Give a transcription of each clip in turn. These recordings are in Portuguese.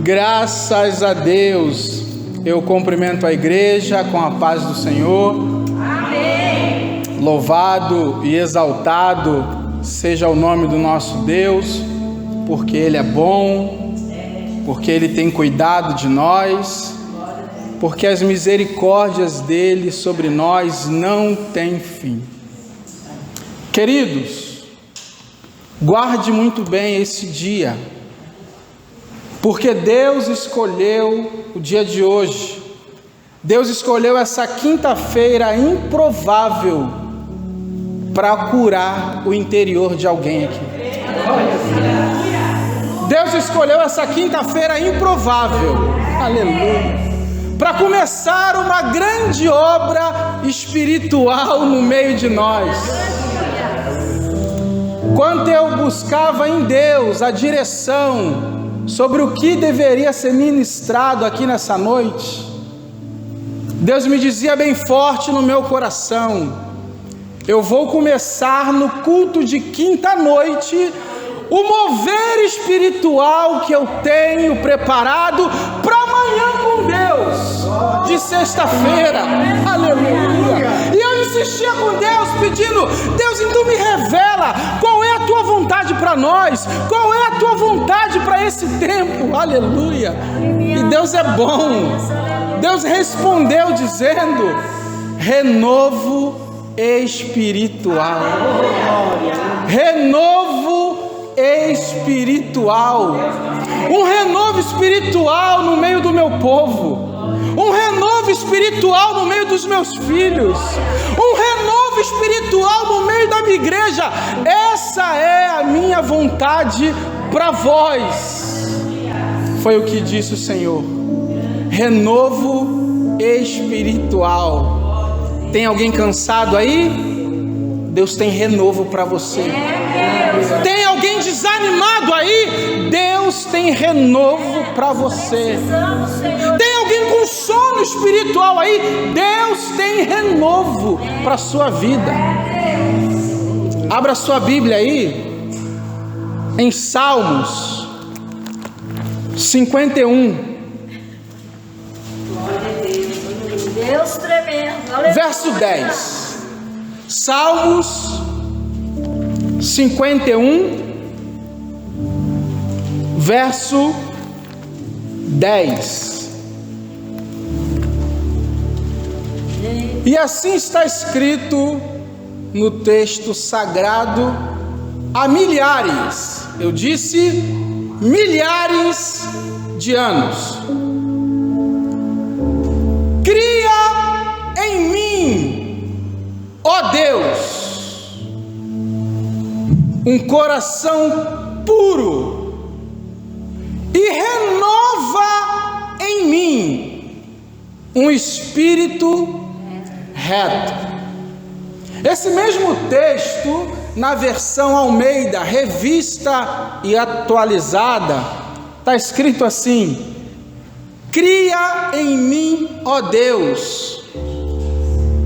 Graças a Deus. Eu cumprimento a igreja com a paz do Senhor. Amém. Louvado e exaltado seja o nome do nosso Deus, porque Ele é bom, porque Ele tem cuidado de nós, porque as misericórdias dEle sobre nós não têm fim. Queridos, guarde muito bem esse dia, porque Deus escolheu o dia de hoje. Deus escolheu essa quinta-feira improvável para curar o interior de alguém aqui. Deus escolheu essa quinta-feira improvável, aleluia, para começar uma grande obra espiritual no meio de nós. Quando eu buscava em Deus a direção sobre o que deveria ser ministrado aqui nessa noite, Deus me dizia bem forte no meu coração: eu vou começar no culto de quinta-noite o mover espiritual que eu tenho preparado para amanhã com Deus, de sexta-feira, aleluia. E eu insistia com Deus, pedindo: Deus, então me revela qual é a tua vontade para nós, qual é a tua vontade para esse tempo, aleluia. E Deus é bom. Deus respondeu dizendo: renovo espiritual. Renovo espiritual. Um renovo espiritual no meio do meu povo. Um renovo espiritual no meio dos meus filhos. Um renovo espiritual no meio da minha igreja. Essa é a minha vontade para vós. Foi o que disse o Senhor. Renovo espiritual. Tem alguém cansado aí? Deus tem renovo para você. Tem alguém desanimado aí? Deus tem renovo para você. Tem alguém com sono espiritual aí? Deus tem renovo para a sua vida. Abra sua Bíblia aí em Salmos 51. Deus tremendo. Verso 10. Salmos 51, verso 10. E assim está escrito no texto sagrado há milhares, eu disse milhares de anos. Cria em mim, ó Deus, um coração puro e renova em mim um espírito reto. Esse mesmo texto, na versão Almeida, revista e atualizada, está escrito assim: cria em mim, ó Deus,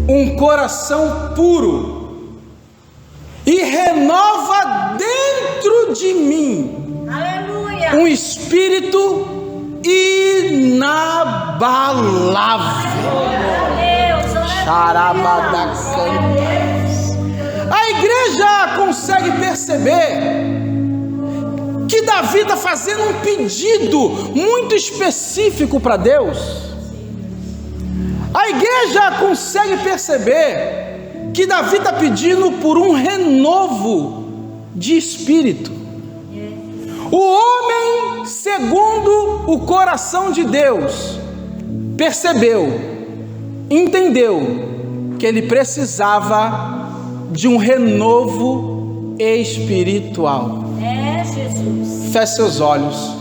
um coração puro e renova dentro de mim, aleluia, um espírito inabalável. A igreja consegue perceber que Davi está fazendo um pedido muito específico para Deus. A igreja consegue perceber que Davi está pedindo por um renovo de espírito. O homem, segundo o coração de Deus, percebeu, entendeu que ele precisava de um renovo espiritual. Jesus. Feche seus olhos,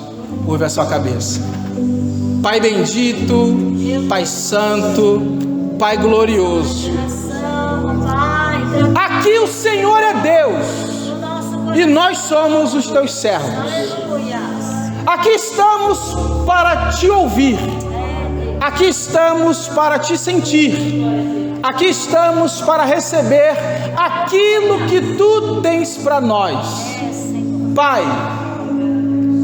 curva a sua cabeça. Pai bendito, Pai santo, Pai glorioso, aqui o Senhor é Deus e nós somos os teus servos. Aqui estamos para te ouvir, aqui estamos para te sentir, aqui estamos para receber aquilo que tu tens para nós. Pai,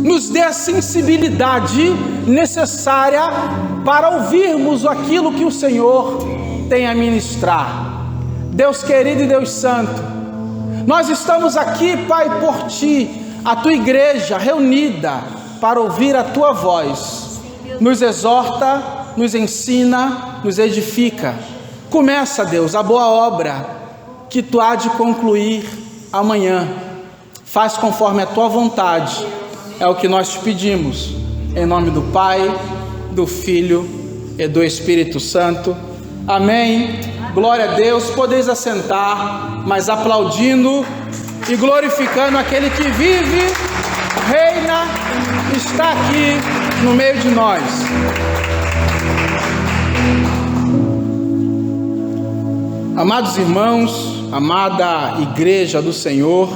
nos dê a sensibilidade necessária para ouvirmos aquilo que o Senhor tem a ministrar. Deus querido e Deus santo, nós estamos aqui, Pai, por Ti, a Tua igreja reunida para ouvir a Tua voz. Nos exorta, nos ensina, nos edifica. Começa, Deus, a boa obra que Tu há de concluir amanhã. Faz conforme a Tua vontade. É o que nós te pedimos. Em nome do Pai, do Filho e do Espírito Santo. Amém. Glória a Deus. Podeis assentar, mas aplaudindo e glorificando aquele que vive, reina, está aqui no meio de nós. Amados irmãos, amada igreja do Senhor,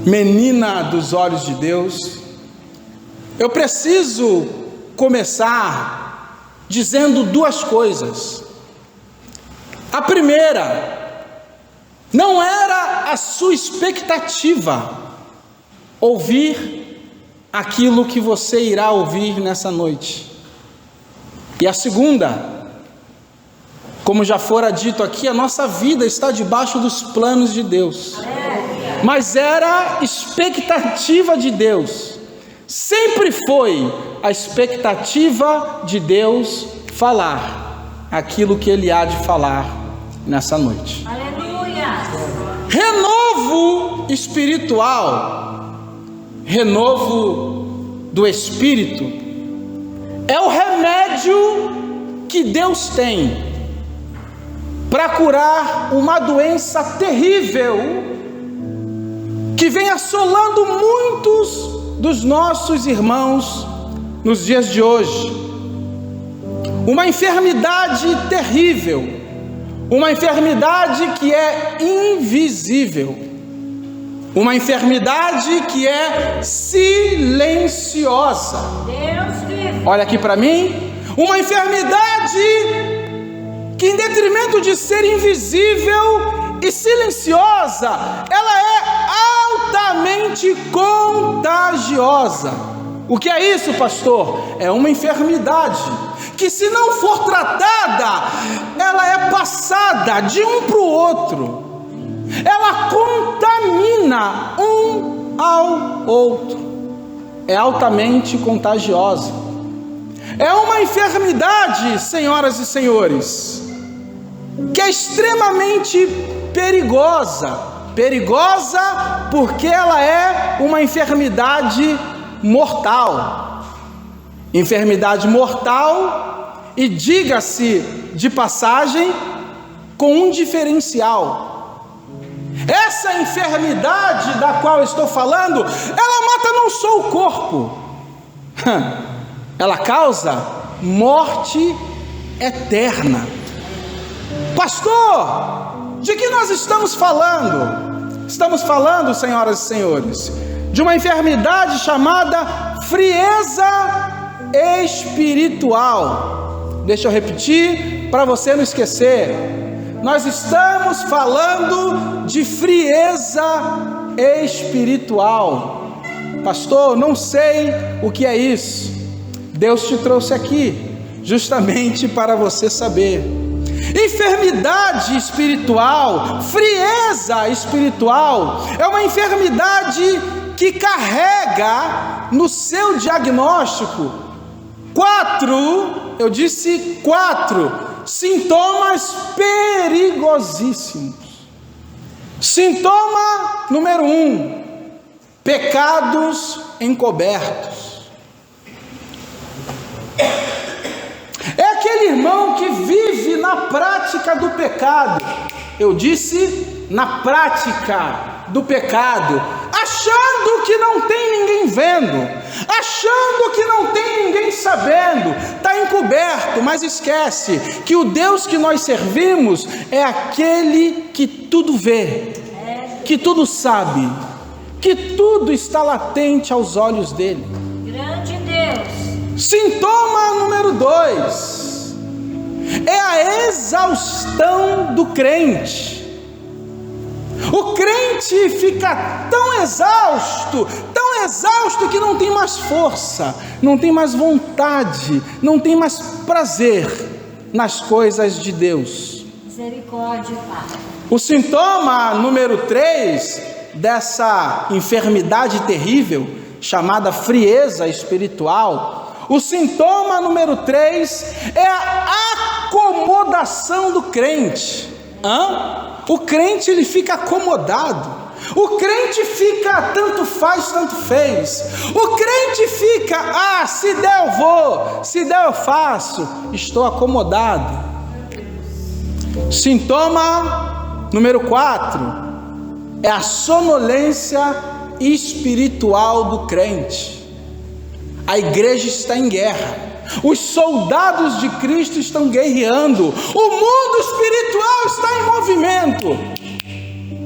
menina dos olhos de Deus, eu preciso começar dizendo duas coisas. A primeira, não era a sua expectativa ouvir aquilo que você irá ouvir nessa noite. E a segunda, como já fora dito aqui, a nossa vida está debaixo dos planos de Deus. Mas era expectativa de Deus. Sempre foi a expectativa de Deus falar aquilo que Ele há de falar nessa noite. Aleluia! Renovo espiritual, renovo do espírito, é o remédio que Deus tem para curar uma doença terrível que vem assolando muitos dos nossos irmãos nos dias de hoje. Uma enfermidade terrível, uma enfermidade que é invisível, uma enfermidade que é silenciosa. Deus livre. Olha aqui para mim, uma enfermidade que, em detrimento de ser invisível e silenciosa, ela é altamente contagiosa. O que é isso, pastor? É uma enfermidade que, se não for tratada, ela é passada de um para o outro. Ela contamina um ao outro. É altamente contagiosa. É uma enfermidade, senhoras e senhores, que é extremamente perigosa. Perigosa porque ela é uma enfermidade mortal. Enfermidade mortal, e diga-se de passagem, com um diferencial. Essa enfermidade da qual eu estou falando, ela mata não só o corpo, ela causa morte eterna. Pastor, de que nós estamos falando? Estamos falando, senhoras e senhores, de uma enfermidade chamada frieza espiritual. Deixa eu repetir para você não esquecer. Nós estamos falando de frieza espiritual. Pastor, não sei o que é isso. Deus te trouxe aqui justamente para você saber. Enfermidade espiritual, frieza espiritual, é uma enfermidade que carrega no seu diagnóstico 4 sintomas perigosíssimos. Sintoma número 1: pecados encobertos. É aquele irmão que vive na prática do pecado. Eu disse na prática do pecado, achando que não tem ninguém vendo, achando que não tem ninguém sabendo, está encoberto, mas esquece que o Deus que nós servimos é aquele que tudo vê, que tudo sabe, que tudo está latente aos olhos dele. Grande Deus. Sintoma número 2 é a exaustão do crente. O crente fica tão exausto que não tem mais força, não tem mais vontade, não tem mais prazer nas coisas de Deus. Misericórdia, Pai. O sintoma número 3 dessa enfermidade terrível, chamada frieza espiritual, o sintoma número 3 é a acomodação do crente. O crente ele fica acomodado. O crente fica tanto faz, tanto fez. O crente fica, se der eu vou, se der eu faço, estou acomodado. Sintoma número 4 é a sonolência espiritual do crente. A igreja está em guerra. Os soldados de Cristo estão guerreando. O mundo espiritual está em movimento.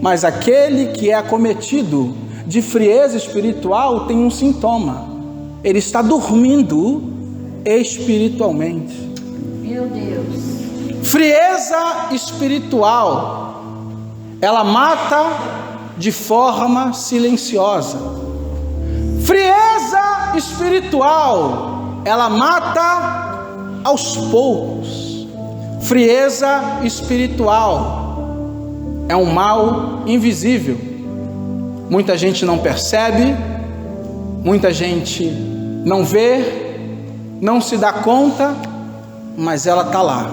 Mas aquele que é acometido de frieza espiritual tem um sintoma. Ele está dormindo espiritualmente. Meu Deus. Frieza espiritual, ela mata de forma silenciosa. Frieza espiritual, ela mata aos poucos. Frieza espiritual é um mal invisível. Muita gente não percebe, muita gente não vê, não se dá conta, mas ela está lá.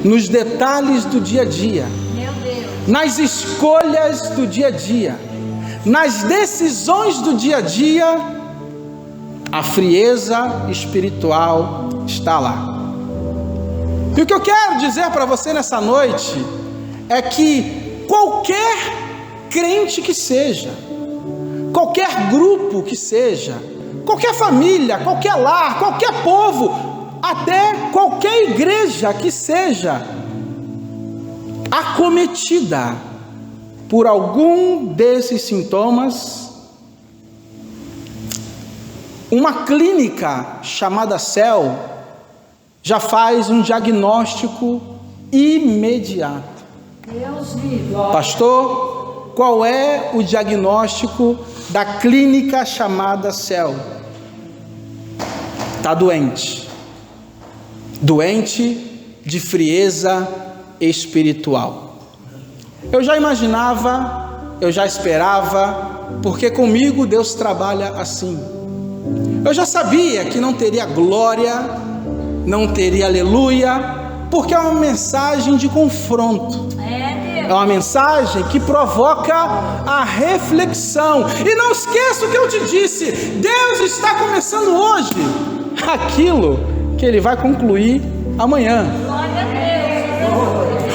Nos detalhes do dia a dia, Meu Deus. nas escolhas do dia a dia, nas decisões do dia a dia, a frieza espiritual está lá. E o que eu quero dizer para você nessa noite é que qualquer crente que seja, qualquer grupo que seja, qualquer família, qualquer lar, qualquer povo, até qualquer igreja que seja acometida por algum desses sintomas, uma clínica chamada CEL já faz um diagnóstico imediato. Deus vive. Pastor, qual é o diagnóstico da clínica chamada CEL? Está doente. Doente de frieza espiritual. Eu já imaginava, eu já esperava, porque comigo Deus trabalha assim. Eu já sabia que não teria glória, não teria aleluia, porque é uma mensagem de confronto. É uma mensagem que provoca a reflexão. E não esqueça o que eu te disse: Deus está começando hoje aquilo que Ele vai concluir amanhã.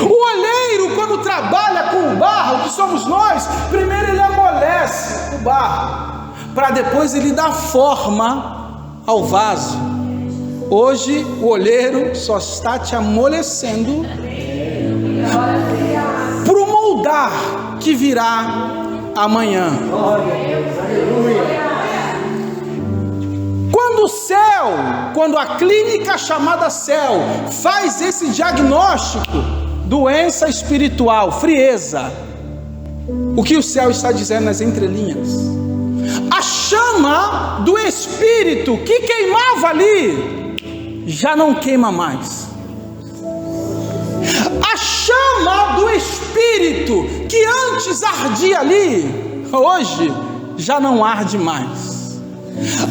O olheiro, quando trabalha com o barro, que somos nós, primeiro ele amolece o barro, para depois ele dar forma ao vaso. Hoje o olheiro só está te amolecendo para o moldar que virá amanhã. Quando a clínica chamada CEL faz esse diagnóstico, doença espiritual, frieza, o que o céu está dizendo nas entrelinhas? A chama do Espírito que queimava ali, já não queima mais. A chama do Espírito que antes ardia ali, hoje já não arde mais.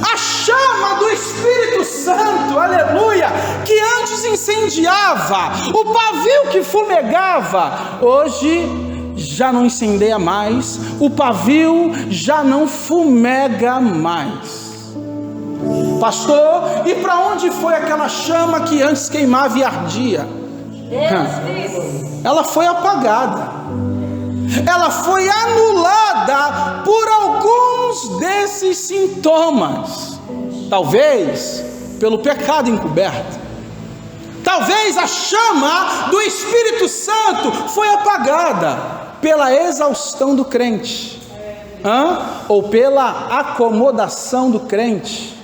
A chama do Espírito Santo, aleluia, que antes incendiava, o pavio que fumegava, hoje já não incendeia mais, o pavio já não fumega mais. Pastor, e para onde foi aquela chama que antes queimava e ardia? Ela foi apagada, ela foi anulada por alguns desses sintomas. Talvez pelo pecado encoberto, talvez a chama do Espírito Santo foi apagada pela exaustão do crente, ou pela acomodação do crente,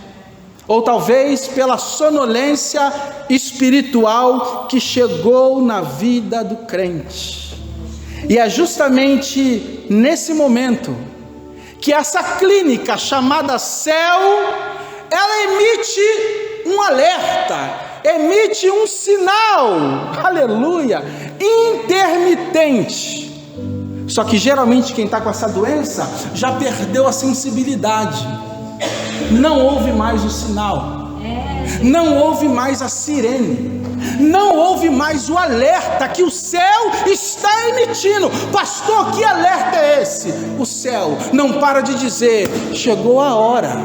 ou talvez pela sonolência espiritual que chegou na vida do crente. E é justamente nesse momento que essa clínica chamada céu, ela emite um alerta, emite um sinal, aleluia, intermitente. Só que geralmente quem está com essa doença já perdeu a sensibilidade, não ouve mais o sinal, não ouve mais a sirene, não ouve mais o alerta que o céu está emitindo. Pastor, que alerta é esse? O céu não para de dizer: chegou a hora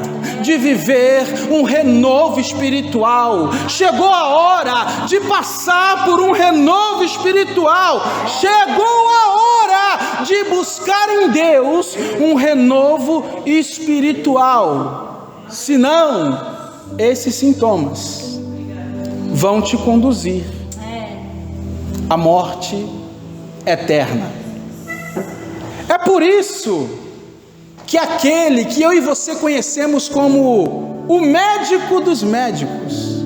de viver um renovo espiritual, chegou a hora de passar por um renovo espiritual, chegou a hora de buscar em Deus um renovo espiritual. Senão, esses sintomas vão te conduzir à morte eterna. É por isso que aquele que eu e você conhecemos como o médico dos médicos,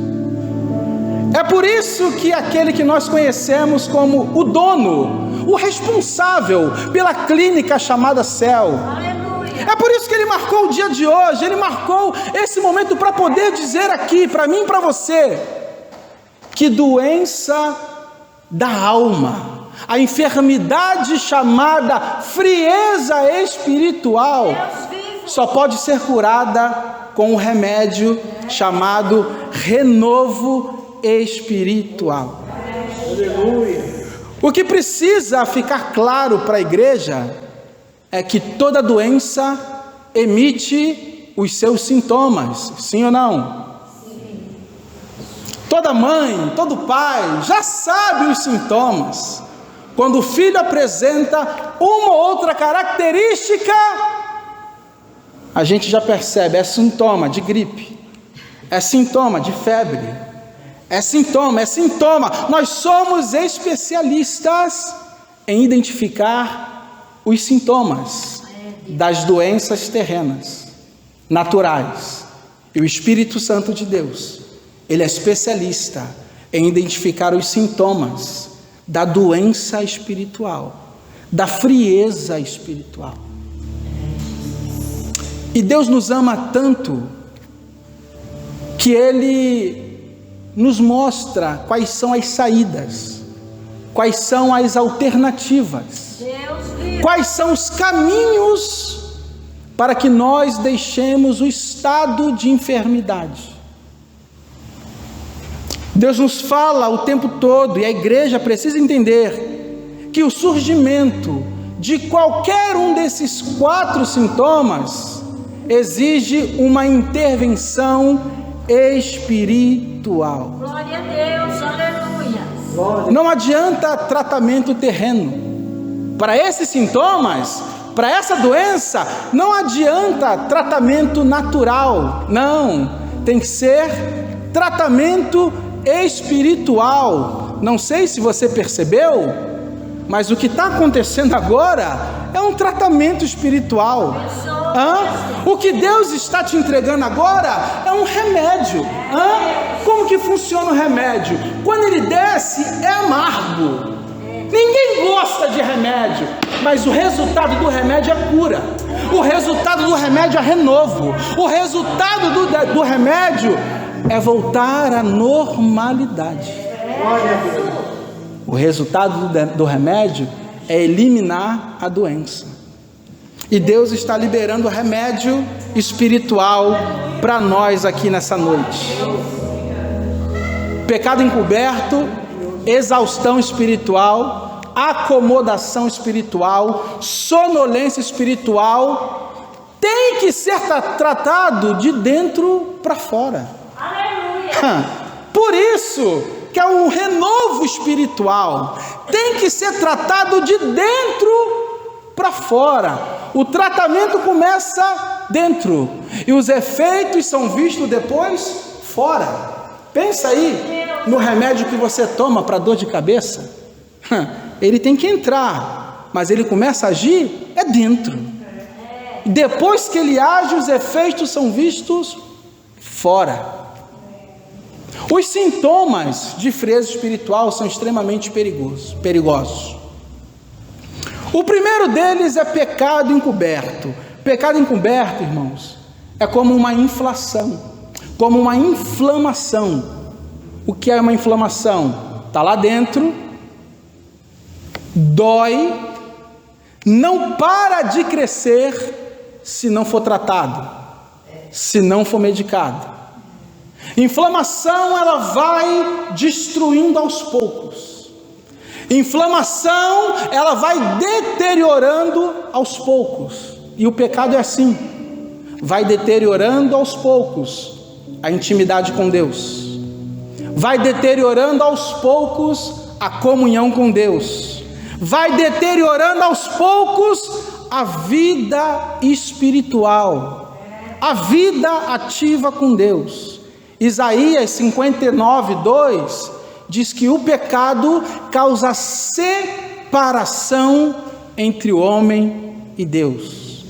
é por isso que aquele que nós conhecemos como o dono, o responsável pela clínica chamada céu, é por isso que ele marcou o dia de hoje, ele marcou esse momento para poder dizer aqui, para mim e para você, que doença da alma, a enfermidade chamada frieza espiritual, só pode ser curada com um remédio chamado renovo espiritual. Aleluia. O que precisa ficar claro para a igreja é que toda doença emite os seus sintomas, sim ou não? Toda mãe, todo pai já sabe os sintomas. Quando o filho apresenta uma ou outra característica, a gente já percebe, é sintoma de gripe, é sintoma de febre, é sintoma. Nós somos especialistas em identificar os sintomas das doenças terrenas, naturais. E o Espírito Santo de Deus, ele é especialista em identificar os sintomas da doença espiritual, da frieza espiritual. E Deus nos ama tanto que Ele nos mostra quais são as saídas, quais são as alternativas, quais são os caminhos para que nós deixemos o estado de enfermidade. Deus nos fala o tempo todo, e a igreja precisa entender que o surgimento de qualquer um desses 4 sintomas exige uma intervenção espiritual. Glória a Deus, aleluia. Não adianta tratamento terreno. Para esses sintomas, para essa doença, não adianta tratamento natural. Não, tem que ser tratamento espiritual. Não sei se você percebeu, mas o que está acontecendo agora é um tratamento espiritual. O que Deus está te entregando agora é um remédio. Como que funciona o remédio? Quando ele desce, é amargo. Ninguém gosta de remédio, mas o resultado do remédio é cura. O resultado do remédio é renovo. O resultado do remédio é voltar à normalidade. O resultado do remédio é eliminar a doença. E Deus está liberando remédio espiritual para nós aqui nessa noite. Pecado encoberto, exaustão espiritual, acomodação espiritual, sonolência espiritual, tem que ser tratado de dentro para fora. Por isso que é um renovo espiritual, tem que ser tratado de dentro para fora. O tratamento começa dentro e os efeitos são vistos depois fora. Pensa aí no remédio que você toma para dor de cabeça. Ele tem que entrar, mas ele começa a agir dentro. Depois que ele age, os efeitos são vistos fora. Os sintomas de frieza espiritual são extremamente perigosos. O primeiro deles é pecado encoberto. Pecado encoberto, irmãos, é como uma inflação, como uma inflamação. O que é uma inflamação? Está lá dentro, dói, não para de crescer se não for tratado, se não for medicado. Inflamação, ela vai destruindo aos poucos. Inflamação, ela vai deteriorando aos poucos. E o pecado é assim, vai deteriorando aos poucos a intimidade com Deus, vai deteriorando aos poucos a comunhão com Deus, vai deteriorando aos poucos a vida espiritual, a vida ativa com Deus. Isaías 59:2 diz que o pecado causa separação entre o homem e Deus.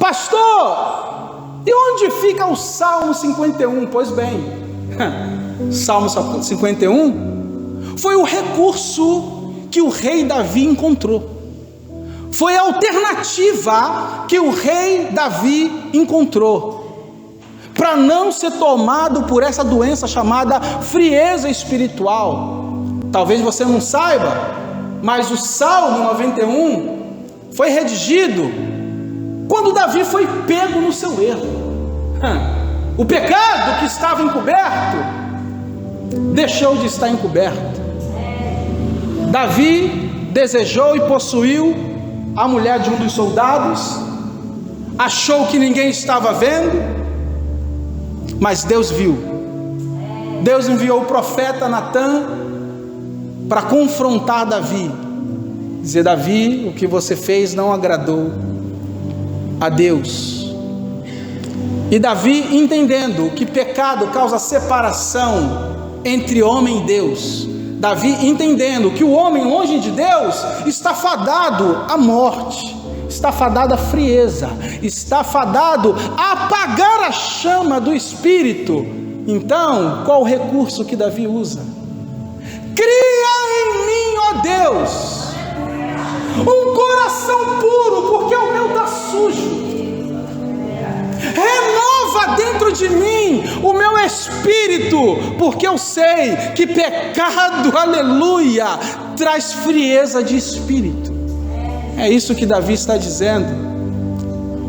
Pastor, e onde fica o Salmo 51? Pois bem, Salmo 51 foi o recurso que o rei Davi encontrou, foi a alternativa que o rei Davi encontrou para não ser tomado por essa doença chamada frieza espiritual. Talvez você não saiba, mas o Salmo 91 foi redigido quando Davi foi pego no seu erro. O pecado que estava encoberto deixou de estar encoberto. Davi desejou e possuiu a mulher de um dos soldados, achou que ninguém estava vendo, mas Deus viu. Deus enviou o profeta Natã para confrontar Davi, dizer: Davi, o que você fez não agradou a Deus. E Davi, entendendo que pecado causa separação entre homem e Deus, Davi entendendo que o homem longe de Deus está fadado à morte, está fadado à frieza, está fadado a apagar a chama do Espírito. Então, qual o recurso que Davi usa? Cria em mim, ó Deus, um coração puro, porque o meu está sujo. Renova dentro de mim o meu espírito, porque eu sei que pecado, aleluia, traz frieza de espírito. É isso que Davi está dizendo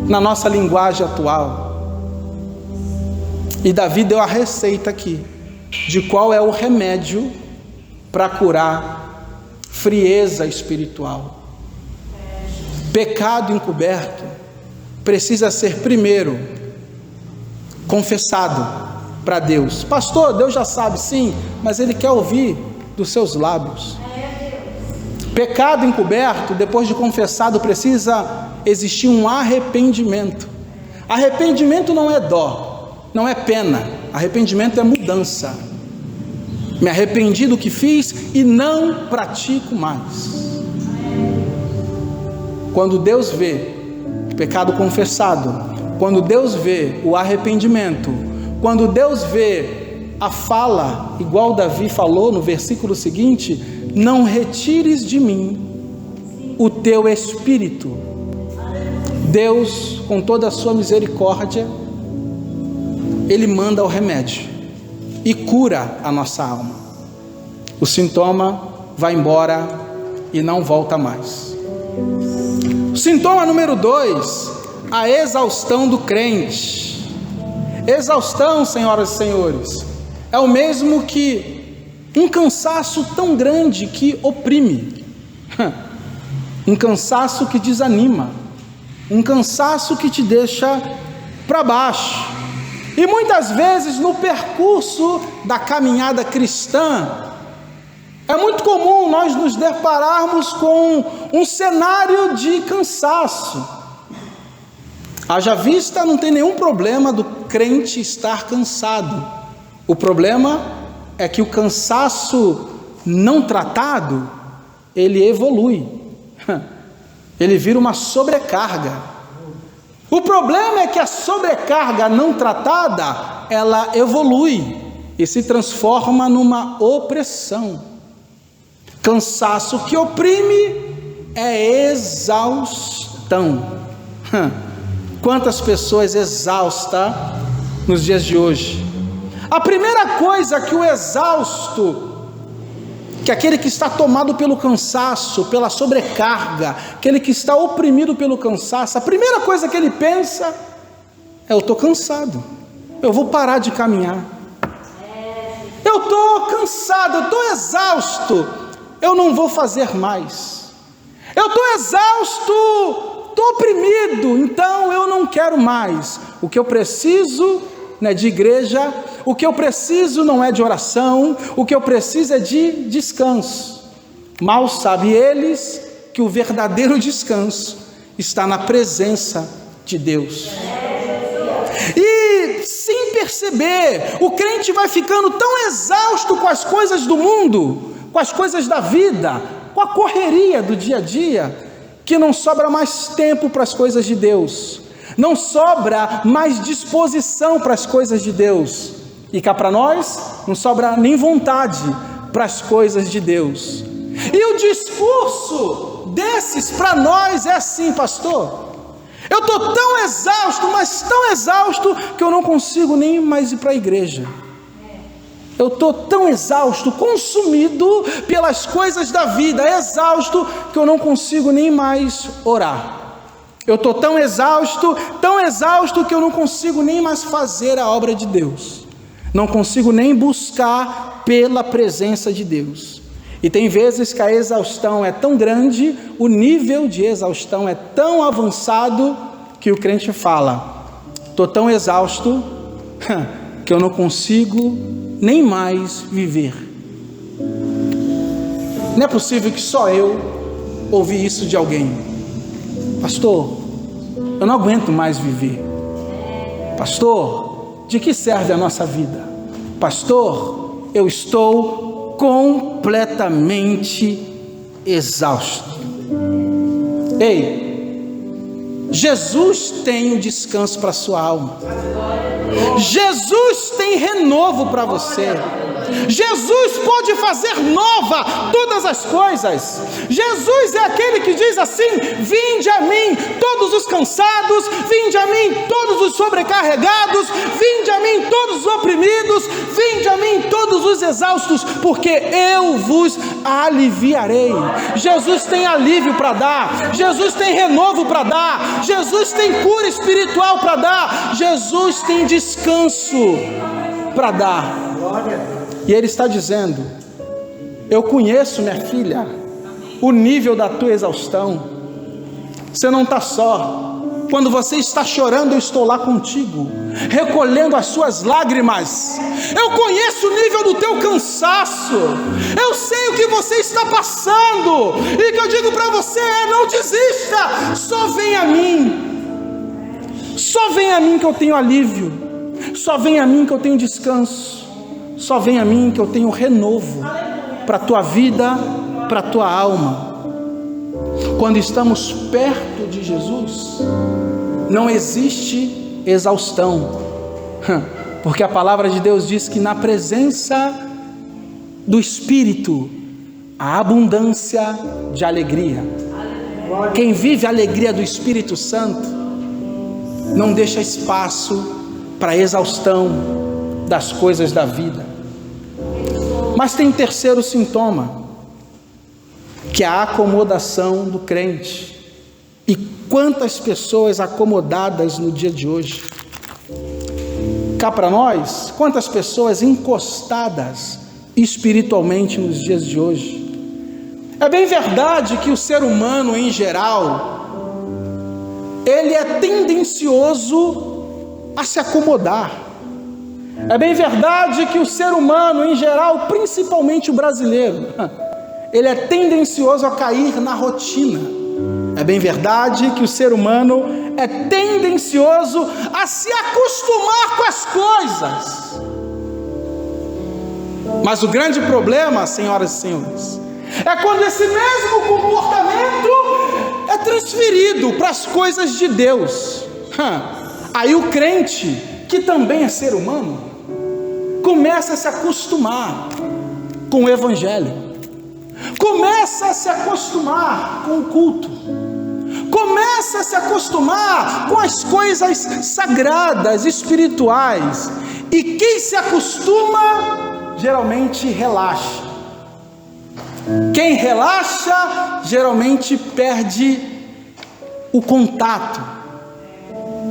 na nossa linguagem atual. E Davi deu a receita aqui de qual é o remédio para curar frieza espiritual. Pecado encoberto precisa ser primeiro confessado para Deus. Pastor, Deus já sabe, sim, mas Ele quer ouvir dos seus lábios. Pecado encoberto, depois de confessado, precisa existir um arrependimento. Arrependimento não é dó, não é pena. Arrependimento é mudança. Me arrependi do que fiz e não pratico mais. Quando Deus vê o pecado confessado, quando Deus vê o arrependimento, quando Deus vê a fala, igual Davi falou no versículo seguinte: não retires de mim o teu espírito. Deus, com toda a sua misericórdia, Ele manda o remédio e cura a nossa alma. O sintoma vai embora e não volta mais. Sintoma número 2, a exaustão do crente. Exaustão, senhoras e senhores, é o mesmo que um cansaço tão grande que oprime, um cansaço que desanima, um cansaço que te deixa para baixo. E muitas vezes no percurso da caminhada cristã, é muito comum nós nos depararmos com um cenário de cansaço. Haja vista, não tem nenhum problema do crente estar cansado. O problema é que o cansaço não tratado, ele evolui, ele vira uma sobrecarga. O problema é que a sobrecarga não tratada, ela evolui e se transforma numa opressão. Cansaço que oprime é exaustão. Quantas pessoas exaustas nos dias de hoje. A primeira coisa que o exausto, que aquele que está tomado pelo cansaço, pela sobrecarga, aquele que está oprimido pelo cansaço, a primeira coisa que ele pensa é: eu estou cansado, eu vou parar de caminhar, eu estou cansado, eu estou exausto, eu não vou fazer mais, eu estou exausto, estou oprimido, então eu não quero mais. O que eu preciso não é de igreja, o que eu preciso não é de oração, o que eu preciso é de descanso. Mal sabem eles que o verdadeiro descanso está na presença de Deus. E sem perceber, o crente vai ficando tão exausto com as coisas do mundo, com as coisas da vida, com a correria do dia a dia, que não sobra mais tempo para as coisas de Deus, não sobra mais disposição para as coisas de Deus, e cá para nós não sobra nem vontade para as coisas de Deus. E o discurso desses para nós é assim: pastor, eu estou tão exausto, mas tão exausto, que eu não consigo nem mais ir para a igreja. Eu estou tão exausto, consumido pelas coisas da vida, exausto, que eu não consigo nem mais orar. Eu estou tão exausto que eu não consigo nem mais fazer a obra de Deus. Não consigo nem buscar pela presença de Deus. E tem vezes que a exaustão é tão grande, o nível de exaustão é tão avançado, que o crente fala: estou tão exausto que eu não consigo nem mais viver. Não é possível que só eu ouvi isso de alguém. Pastor, eu não aguento mais viver. Pastor, de que serve a nossa vida? Pastor, eu estou completamente exausto. Ei, Jesus tem um descanso para a sua alma. Jesus tem renovo para você. Jesus pode fazer nova todas as coisas. Jesus é aquele que diz assim: vinde a mim todos os cansados, vinde a mim todos os sobrecarregados, vinde a mim todos os oprimidos, vinde a mim todos os exaustos, porque eu vos aliviarei. Jesus tem alívio para dar, Jesus tem renovo para dar, Jesus tem cura espiritual para dar, Jesus tem descanso para dar. E Ele está dizendo: eu conheço, minha filha, o nível da tua exaustão. Você não está só. Quando você está chorando, eu estou lá contigo, recolhendo as suas lágrimas. Eu conheço o nível do teu cansaço. Eu sei o que você está passando. E o que eu digo para você é: não desista. Só vem a mim. Só vem a mim que eu tenho alívio. Só vem a mim que eu tenho descanso. Só vem a mim que eu tenho renovo para a tua vida, para a tua alma. Quando estamos perto de Jesus, não existe exaustão, porque a palavra de Deus diz que na presença do Espírito há abundância de alegria. Quem vive a alegria do Espírito Santo não deixa espaço para exaustão das coisas da vida. Mas tem um terceiro sintoma, que é a acomodação do crente. E quantas pessoas acomodadas no dia de hoje. Cá para nós, quantas pessoas encostadas espiritualmente nos dias de hoje. É bem verdade que o ser humano em geral, ele é tendencioso a se acomodar. É bem verdade que o ser humano em geral, principalmente o brasileiro, ele é tendencioso a cair na rotina. É bem verdade que o ser humano é tendencioso a se acostumar com as coisas. Mas o grande problema, senhoras e senhores, é quando esse mesmo comportamento é transferido para as coisas de Deus. Aí o crente, que também é ser humano, começa a se acostumar com o Evangelho, começa a se acostumar com o culto, se acostumar com as coisas sagradas, espirituais. E quem se acostuma, geralmente relaxa. Quem relaxa, geralmente perde o contato.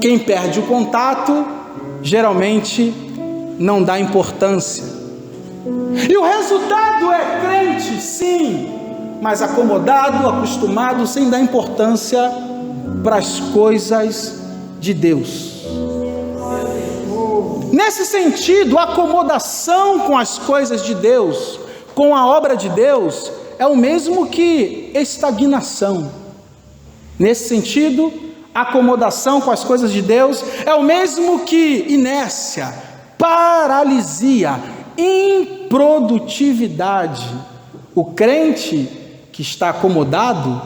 Quem perde o contato, geralmente não dá importância. E o resultado é crente, sim, mas acomodado, acostumado, sem dar importância para as coisas de Deus. Nesse sentido, a acomodação com as coisas de Deus, com a obra de Deus, é o mesmo que estagnação. Nesse sentido, a acomodação com as coisas de Deus é o mesmo que inércia, paralisia, improdutividade. O crente que está acomodado,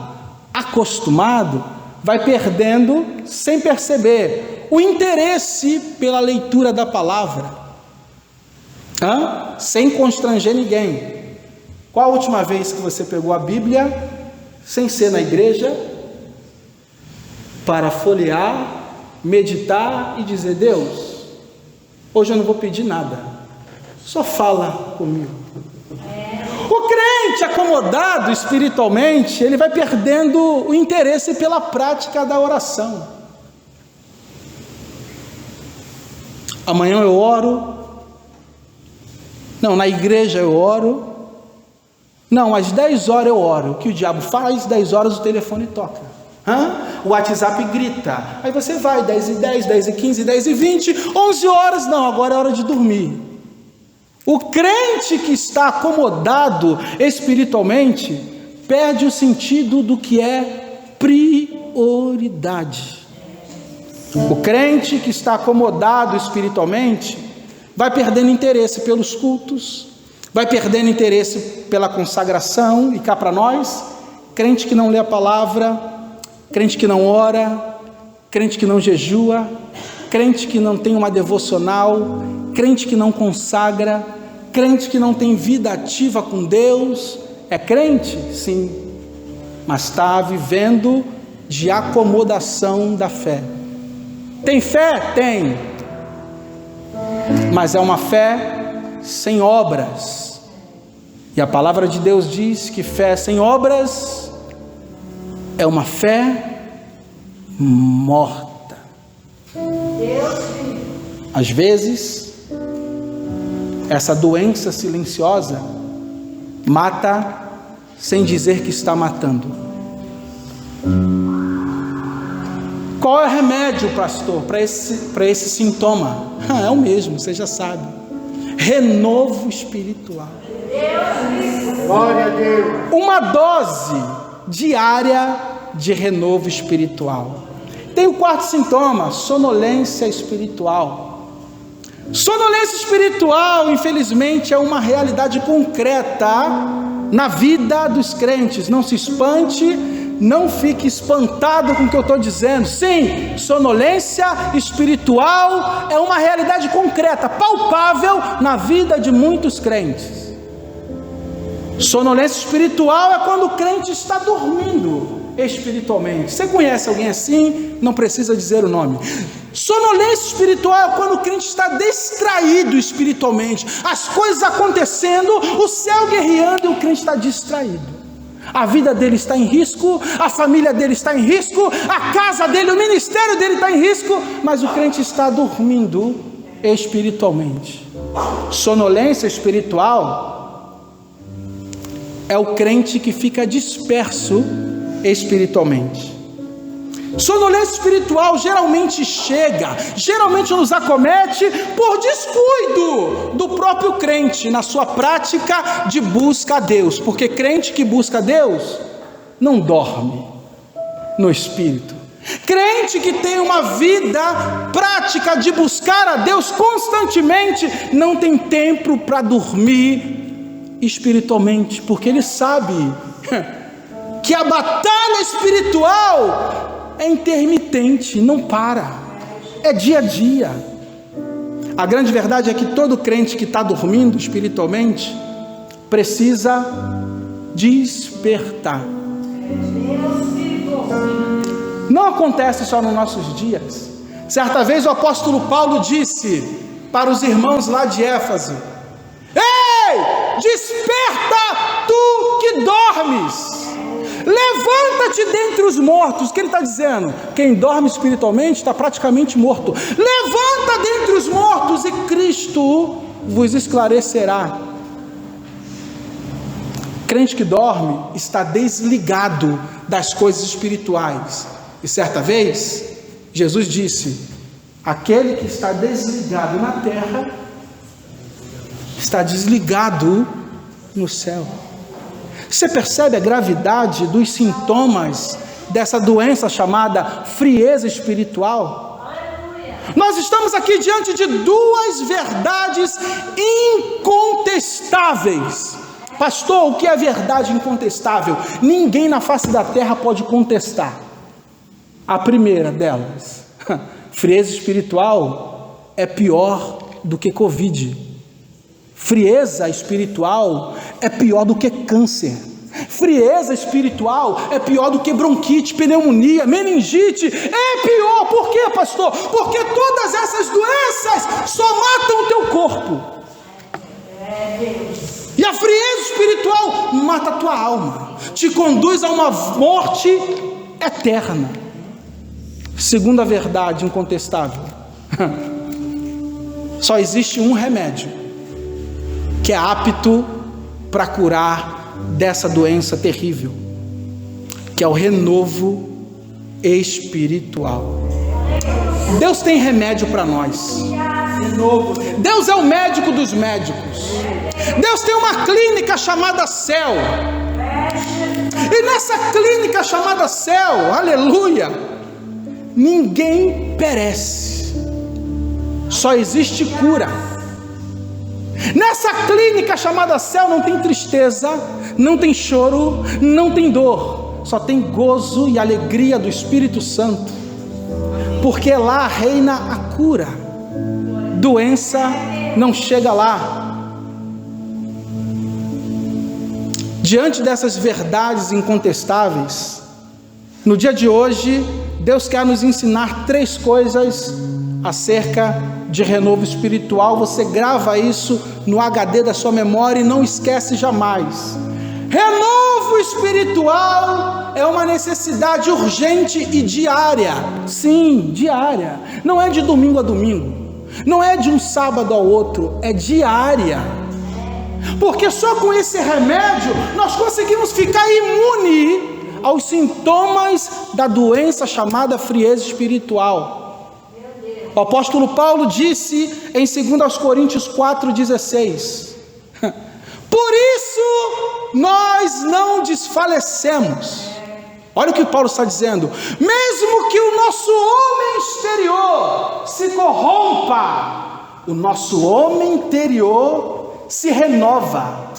acostumado, vai perdendo, sem perceber, o interesse pela leitura da palavra, sem constranger ninguém. Qual a última vez que você pegou a Bíblia, sem ser na igreja, para folhear, meditar e dizer: Deus, hoje eu não vou pedir nada, só fala comigo. O crente acomodado espiritualmente, ele vai perdendo o interesse pela prática da oração. Amanhã eu oro, não, na igreja eu oro, não, às 10 horas eu oro. O que o diabo faz? 10 horas o telefone toca, o WhatsApp grita, aí você vai, 10h10, 10h15, 10h20, 11 horas, não, agora é hora de dormir. O crente que está acomodado espiritualmente perde o sentido do que é prioridade. O crente que está acomodado espiritualmente vai perdendo interesse pelos cultos, vai perdendo interesse pela consagração. E cá para nós, crente que não lê a palavra, crente que não ora, crente que não jejua, crente que não tem uma devocional, crente que não consagra, crente que não tem vida ativa com Deus, é crente? Sim, mas está vivendo de acomodação da fé. Tem fé? Tem, mas é uma fé sem obras, e a palavra de Deus diz que fé sem obras é uma fé morta. Às vezes, essa doença silenciosa mata sem dizer que está matando. Qual é o remédio, pastor, para esse sintoma? É o mesmo, você já sabe: renovo espiritual. Glória a Deus. Uma dose diária de renovo espiritual. Tem o quarto sintoma: sonolência espiritual. Sonolência espiritual, infelizmente, é uma realidade concreta na vida dos crentes. Não se espante, não fique espantado com o que eu estou dizendo. Sim, sonolência espiritual é uma realidade concreta, palpável na vida de muitos crentes. Sonolência espiritual é quando o crente está dormindo espiritualmente. Você conhece alguém assim? Não precisa dizer o nome. Sonolência espiritual é quando o crente está distraído espiritualmente, as coisas acontecendo, o céu guerreando, e o crente está distraído. A vida dele está em risco, a família dele está em risco, a casa dele, o ministério dele está em risco, mas o crente está dormindo espiritualmente. Sonolência espiritual é o crente que fica disperso espiritualmente. Sonolência espiritual geralmente nos acomete por descuido do próprio crente na sua prática de busca a Deus, porque crente que busca a Deus não dorme no espírito. Crente que tem uma vida prática de buscar a Deus constantemente não tem tempo para dormir espiritualmente, porque ele sabe que a batalha espiritual é intermitente, não para, é dia a dia. A grande verdade é que todo crente que está dormindo espiritualmente precisa despertar. Não acontece só nos nossos dias. Certa vez o apóstolo Paulo disse para os irmãos lá de Éfeso: ei, desperta tu que dormes, levanta-te dentre os mortos. O que ele está dizendo? Quem dorme espiritualmente está praticamente morto. Levanta dentre os mortos e Cristo vos esclarecerá. Crente que dorme está desligado das coisas espirituais. E certa vez, Jesus disse: aquele que está desligado na terra, está desligado no céu. Você percebe a gravidade dos sintomas dessa doença chamada frieza espiritual? Nós estamos aqui diante de duas verdades incontestáveis. Pastor, o que é verdade incontestável? Ninguém na face da terra pode contestar. A primeira delas: frieza espiritual é pior do que Covid. Frieza espiritual é pior do que câncer. Frieza espiritual é pior do que bronquite, pneumonia, meningite. É pior. Por quê, pastor? Porque todas essas doenças só matam o teu corpo. E a frieza espiritual mata a tua alma, te conduz a uma morte eterna. Segunda verdade incontestável: só existe um remédio que é apto para curar dessa doença terrível, que é o renovo espiritual. Deus tem remédio para nós. Deus é o médico dos médicos. Deus tem uma clínica chamada céu. E nessa clínica chamada céu, aleluia, ninguém perece. Só existe cura. Nessa clínica chamada céu não tem tristeza, não tem choro, não tem dor. Só tem gozo e alegria do Espírito Santo. Porque lá reina a cura. Doença não chega lá. Diante dessas verdades incontestáveis, no dia de hoje, Deus quer nos ensinar 3 coisas acerca de renovo espiritual. Você grava isso no HD da sua memória e não esquece jamais. Renovo espiritual é uma necessidade urgente e diária. Sim, diária. Não é de domingo a domingo, não é de um sábado ao outro, é diária. Porque só com esse remédio nós conseguimos ficar imune aos sintomas da doença chamada frieza espiritual. O apóstolo Paulo disse em 2 Coríntios 4,16: por isso nós não desfalecemos. Olha o que Paulo está dizendo: mesmo que o nosso homem exterior se corrompa, o nosso homem interior se renova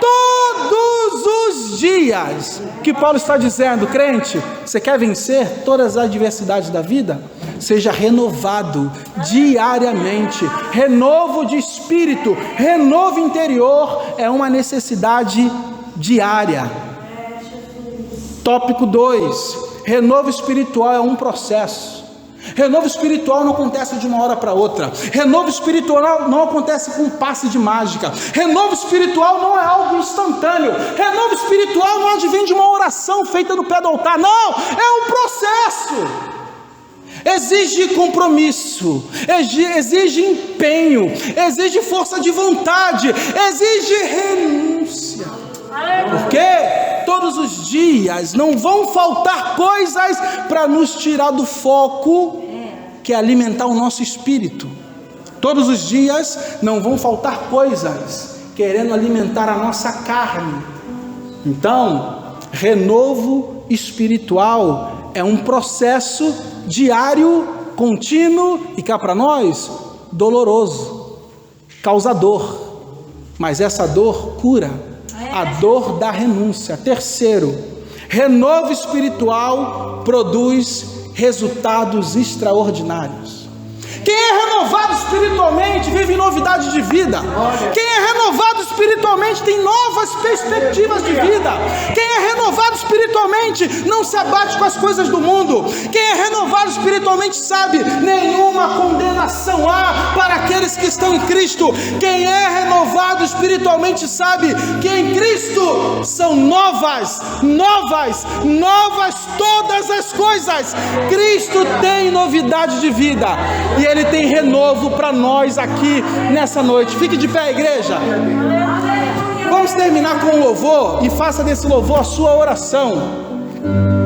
todos os dias. Que Paulo está dizendo: crente, você quer vencer todas as adversidades da vida? Seja renovado diariamente. Renovo de espírito, renovo interior é uma necessidade diária. Tópico 2: renovo espiritual é um processo. Renovo espiritual não acontece de uma hora para outra. Renovo espiritual não acontece com um passe de mágica. Renovo espiritual não é algo instantâneo. Renovo espiritual não advém de uma oração feita no pé do altar. Não, é um processo. Exige compromisso, exige empenho, exige força de vontade, exige renúncia. Porque todos os dias não vão faltar coisas para nos tirar do foco, que é alimentar o nosso espírito. Todos os dias não vão faltar coisas querendo alimentar a nossa carne. Então, renovo espiritual é um processo diário, contínuo e cá para nós, doloroso, causa dor, mas essa dor cura. A dor da renúncia. Terceiro, renovo espiritual produz resultados extraordinários. Quem é renovado espiritualmente vive novidade de vida. Quem é renovado espiritualmente tem novas perspectivas de vida. Quem é renovado espiritualmente espiritualmente não se abate com as coisas do mundo. Quem é renovado espiritualmente sabe: nenhuma condenação há para aqueles que estão em Cristo. Quem é renovado espiritualmente sabe que em Cristo são novas todas as coisas. Cristo tem novidade de vida e Ele tem renovo para nós aqui nessa noite. Fique de pé, igreja. Vamos terminar com o louvor e faça desse louvor a sua oração.